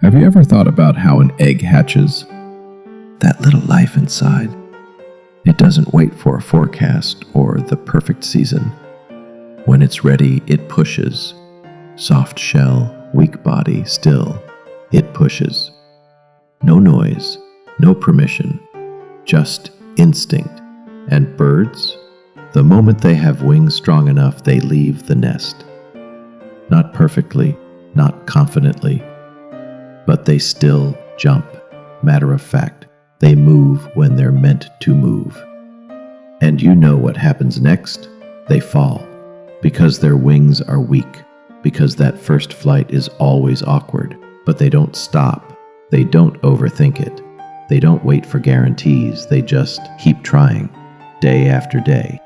Have you ever thought about how an egg hatches? That little life inside. It doesn't wait for a forecast or the perfect season. When it's ready, it pushes. Soft shell, weak body, still. It pushes. No noise, no permission, just instinct. And birds? The moment they have wings strong enough, they leave the nest. Not perfectly, not confidently, but they still jump. Matter of fact, they move when they're meant to move. And you know what happens next? They fall, because their wings are weak, because that first flight is always awkward. But they don't stop. They don't overthink it. They don't wait for guarantees. They just keep trying, day after day,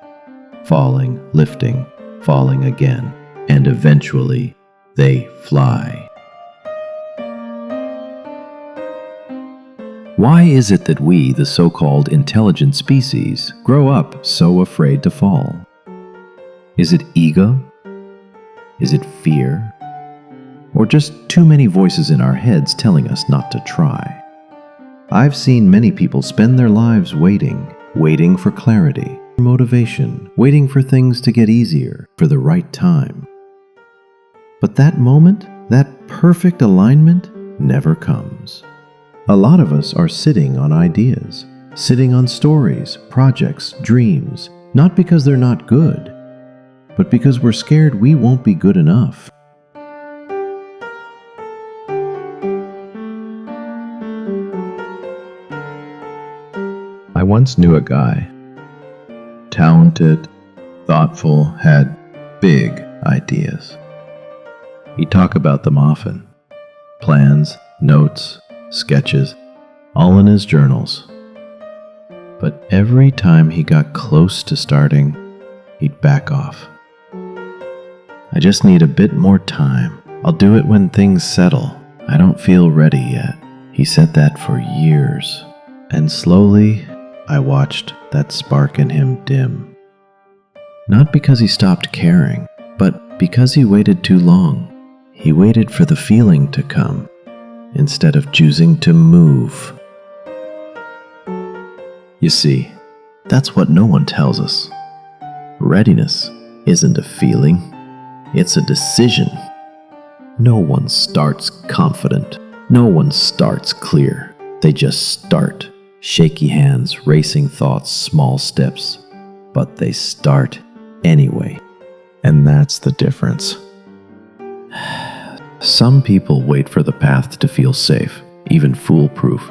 falling, lifting, falling again, and eventually they fly. Why is it that we, the so-called intelligent species, grow up so afraid to fall? Is it ego? Is it fear? Or just too many voices in our heads telling us not to try? I've seen many people spend their lives waiting for clarity, motivation, waiting for things to get easier, for the right time. But that moment, that perfect alignment, never comes. A lot of us are sitting on ideas, sitting on stories, projects, dreams, not because they're not good, but because we're scared we won't be good enough. I once knew a guy, talented, thoughtful, had big ideas. He'd talk about them often. Plans, notes, sketches, all in his journals. But every time he got close to starting, he'd back off. I just need a bit more time. I'll do it when things settle. I don't feel ready yet. He said that for years. And slowly, I watched that spark in him dim. Not because he stopped caring, but because he waited too long. He waited for the feeling to come, instead of choosing to move. You see, that's what no one tells us. Readiness isn't a feeling, it's a decision. No one starts confident. No one starts clear. They just start. Shaky hands, racing thoughts, small steps. But they start anyway. And that's the difference. Some people wait for the path to feel safe, even foolproof.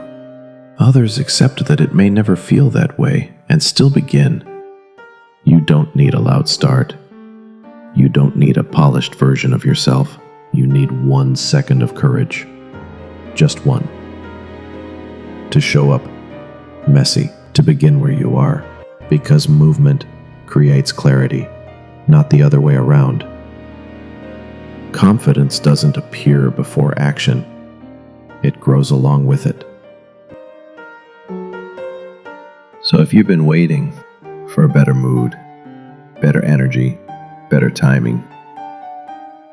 Others accept that it may never feel that way and still begin. You don't need a loud start. You don't need a polished version of yourself. You need 1 second of courage. Just one. To show up messy, to begin where you are, because movement creates clarity, not the other way around. Confidence doesn't appear before action. It grows along with it. So if you've been waiting for a better mood, better energy, better timing,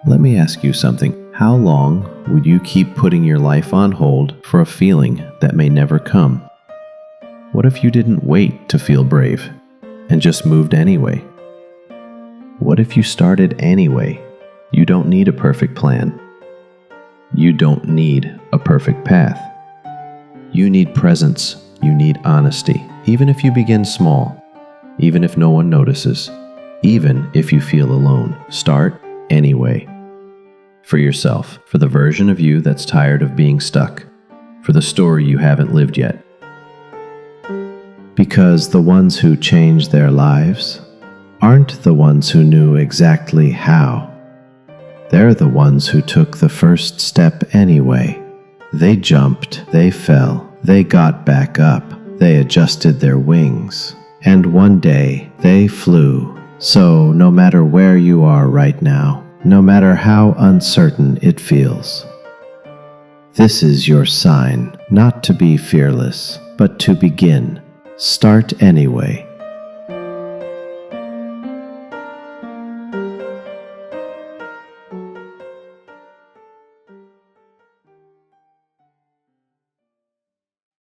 let me ask you something. How long would you keep putting your life on hold for a feeling that may never come? What if you didn't wait to feel brave and just moved anyway? What if you started anyway? You don't need a perfect plan. You don't need a perfect path. You need presence. You need honesty. Even if you begin small, even if no one notices, even if you feel alone, start anyway. For yourself, for the version of you that's tired of being stuck, for the story you haven't lived yet. Because the ones who change their lives aren't the ones who knew exactly how. They're the ones who took the first step anyway. They jumped, they fell, they got back up, they adjusted their wings, and one day they flew. So no matter where you are right now, no matter how uncertain it feels, this is your sign not to be fearless, but to begin. Start anyway.